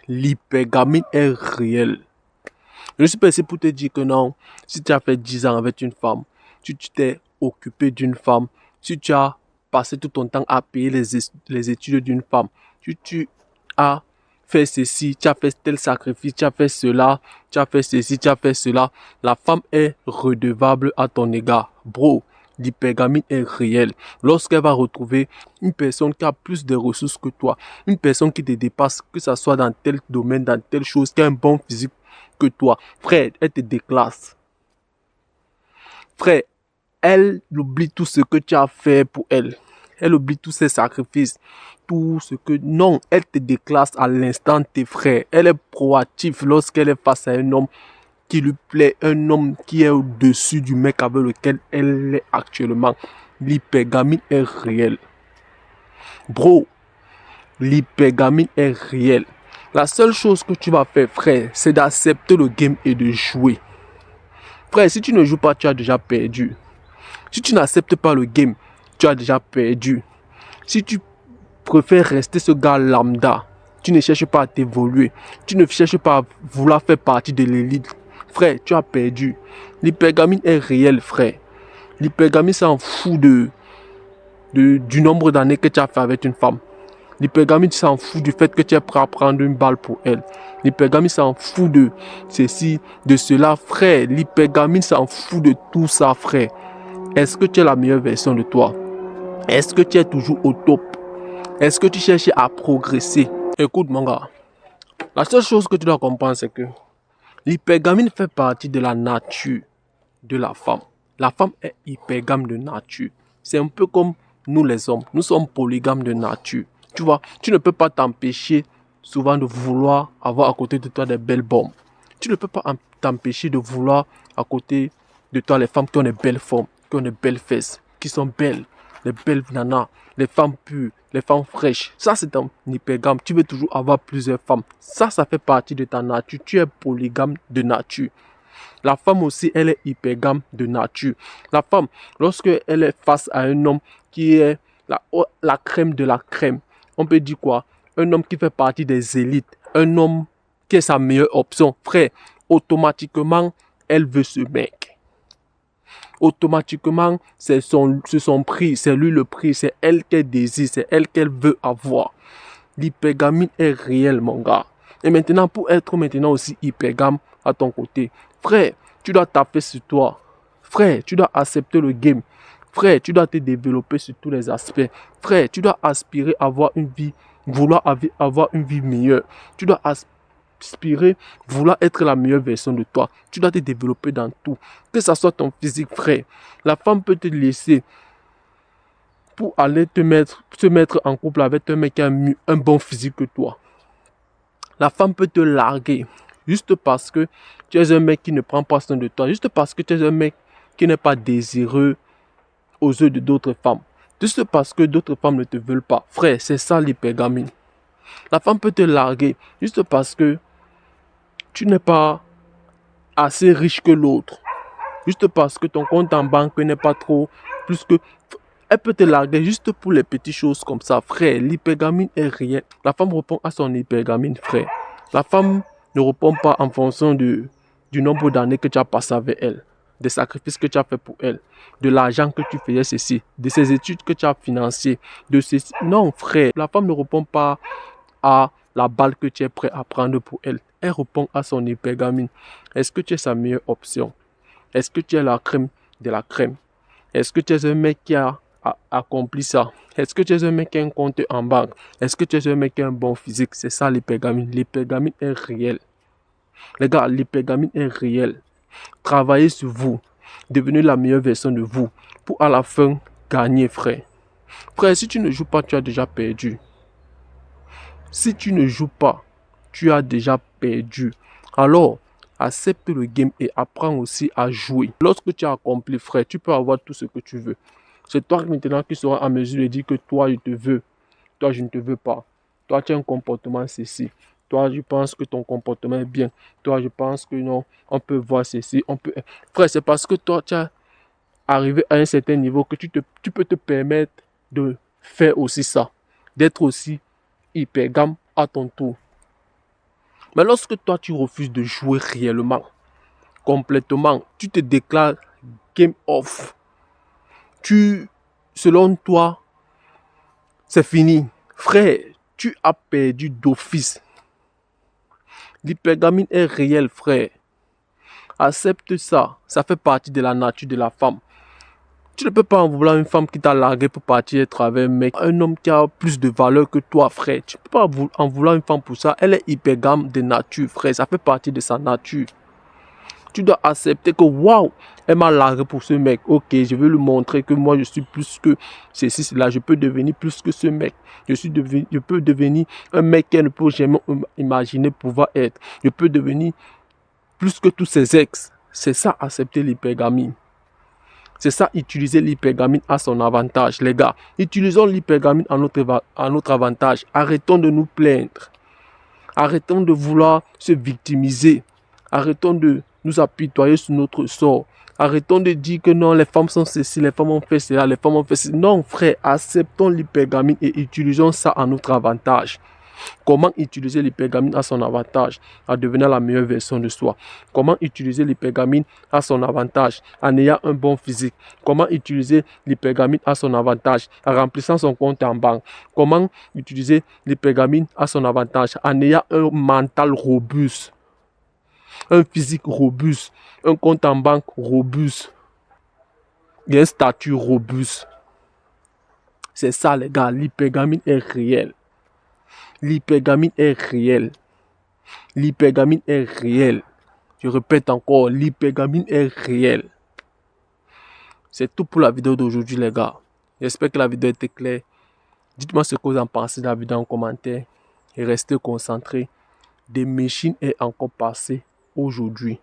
l'hypergamie est réelle. Je suis pas ici pour te dire que non, si tu as fait 10 ans avec une femme, si tu t'es occupé d'une femme, si tu as passé tout ton temps à payer les études d'une femme, si tu as fait ceci, tu as fait tel sacrifice, tu as fait cela, tu as fait ceci, tu as fait cela, la femme est redevable à ton égard. Bro, l'hypergamie est réelle. Lorsqu'elle va retrouver une personne qui a plus de ressources que toi, une personne qui te dépasse, que ce soit dans tel domaine, dans telle chose, qui a un bon physique que toi, frère, elle te déclasse. Frère, elle oublie tout ce que tu as fait pour elle. Elle oublie tous ses sacrifices, tout ce que... Non, elle te déclasse à l'instant, tes frères. Elle est proactive lorsqu'elle est face à un homme qui lui plaît, un homme qui est au-dessus du mec avec lequel elle est actuellement. L'hypergamie est réelle. Bro, l'hypergamie est réelle. La seule chose que tu vas faire, frère, c'est d'accepter le game et de jouer. Frère, si tu ne joues pas, tu as déjà perdu. Si tu n'acceptes pas le game, tu as déjà perdu. Si tu préfères rester ce gars lambda, tu ne cherches pas à t'évoluer, tu ne cherches pas à vouloir faire partie de l'élite, frère, tu as perdu. L'hypergamie est réelle, frère. L'hypergamie s'en fout du nombre d'années que tu as fait avec une femme. L'hypergamie s'en fout du fait que tu es prêt à prendre une balle pour elle. L'hypergamie s'en fout de ceci, de cela, frère. L'hypergamie s'en fout de tout ça, frère. Est-ce que tu es la meilleure version de toi? Est-ce que tu es toujours au top? Est-ce que tu cherches à progresser? Écoute mon gars, la seule chose que tu dois comprendre, c'est que l'hypergamie fait partie de la nature de la femme. La femme est hypergame de nature. C'est un peu comme nous les hommes. Nous sommes polygames de nature. Tu vois, tu ne peux pas t'empêcher souvent de vouloir avoir à côté de toi des belles bombes. Tu ne peux pas t'empêcher de vouloir à côté de toi les femmes qui ont des belles formes, qui ont des belles fesses, qui sont belles, les belles nanas, les femmes pures, les femmes fraîches. Ça, c'est un hypergame. Tu veux toujours avoir plusieurs femmes. Ça fait partie de ta nature. Tu es polygame de nature. La femme aussi, elle est hypergame de nature. La femme, lorsqu'elle est face à un homme qui est la crème de la crème, on peut dire quoi? Un homme qui fait partie des élites, un homme qui est sa meilleure option, frère, automatiquement, elle veut ce mec. Automatiquement, c'est son prix, c'est lui le prix, c'est elle qu'elle désire, c'est elle qu'elle veut avoir. L'hypergamie est réelle, mon gars. Et maintenant, pour être maintenant aussi hypergame à ton côté, frère, tu dois taper sur toi. Frère, tu dois accepter le game. Frère, tu dois te développer sur tous les aspects. Frère, tu dois aspirer à avoir une vie, vouloir avoir une vie meilleure. Tu dois aspirer, vouloir être la meilleure version de toi. Tu dois te développer dans tout. Que ce soit ton physique, frère. La femme peut te laisser pour aller se mettre en couple avec un mec qui a un bon physique que toi. La femme peut te larguer juste parce que tu es un mec qui ne prend pas soin de toi. Juste parce que tu es un mec qui n'est pas désireux aux yeux de d'autres femmes. Juste parce que d'autres femmes ne te veulent pas. Frère, c'est ça l'hypergamie. La femme peut te larguer juste parce que tu n'es pas assez riche que l'autre. Juste parce que ton compte en banque n'est pas trop plus que... Elle peut te larguer juste pour les petites choses comme ça, frère. L'hypergamie est réelle. La femme répond à son hypergamie, frère. La femme ne répond pas en fonction du nombre d'années que tu as passé avec elle, des sacrifices que tu as fait pour elle, de l'argent que tu faisais ceci, de ses études que tu as financées, de ceci. Non, frère. La femme ne répond pas à la balle que tu es prêt à prendre pour elle. Elle répond à son hypergamie. Est-ce que tu es sa meilleure option? Est-ce que tu es la crème de la crème? Est-ce que tu es un mec qui a accompli ça? Est-ce que tu es un mec qui a un compte en banque? Est-ce que tu es un mec qui a un bon physique? C'est ça l'hypergamie. L'hypergamie est réelle. Les gars, l'hypergamie est réelle. Travaillez sur vous. Devenez la meilleure version de vous. Pour à la fin, gagner, frère. Frère, si tu ne joues pas, tu as déjà perdu. Si tu ne joues pas, tu as déjà perdu. Alors, accepte le game et apprends aussi à jouer. Lorsque tu as accompli, frère, tu peux avoir tout ce que tu veux. C'est toi maintenant qui seras en mesure de dire que toi, je te veux. Toi, je ne te veux pas. Toi, tu as un comportement ceci. Toi, je pense que ton comportement est bien. Toi, je pense que non, on peut voir ceci. Frère, c'est parce que toi, tu as arrivé à un certain niveau que tu peux te permettre de faire aussi ça. D'être aussi hypergame à ton tour. Mais lorsque toi, tu refuses de jouer réellement, complètement, tu te déclares game off. Selon toi, c'est fini. Frère, tu as perdu d'office. L'hypergamine est réelle, frère. Accepte ça. Ça fait partie de la nature de la femme. Tu ne peux pas en vouloir une femme qui t'a largué pour partir être avec un mec, un homme qui a plus de valeur que toi, frère. Tu ne peux pas en vouloir une femme pour ça. Elle est hypergame de nature, frère. Ça fait partie de sa nature. Tu dois accepter que, waouh, elle m'a largué pour ce mec. Ok, je vais lui montrer que moi, je suis plus que ceci, cela. Je peux devenir plus que ce mec. Je peux devenir un mec qu'elle ne peut jamais imaginer pouvoir être. Je peux devenir plus que tous ses ex. C'est ça, accepter l'hypergamie. C'est ça, utiliser l'hypergamine à son avantage, les gars. Utilisons l'hypergamine à notre avantage. Arrêtons de nous plaindre. Arrêtons de vouloir se victimiser. Arrêtons de nous apitoyer sur notre sort. Arrêtons de dire que non, les femmes sont ceci, les femmes ont fait cela, les femmes ont fait ceci. Non, frère, acceptons l'hypergamine et utilisons ça à notre avantage. Comment utiliser l'hypergamine à son avantage, à devenir la meilleure version de soi? Comment utiliser l'hypergamine à son avantage, en ayant un bon physique? Comment utiliser l'hypergamine à son avantage, en remplissant son compte en banque? Comment utiliser l'hypergamine à son avantage, en ayant un mental robuste, un physique robuste, un compte en banque robuste et un statut robuste? C'est ça, les gars, l'hypergamine est réelle. L'hypergamine est réelle. L'hypergamine est réelle. Je répète encore, l'hypergamine est réelle. C'est tout pour la vidéo d'aujourd'hui, les gars. J'espère que la vidéo était claire. Dites-moi ce que vous en pensez de la vidéo en commentaire. Et restez concentrés. Des machines est encore passé aujourd'hui.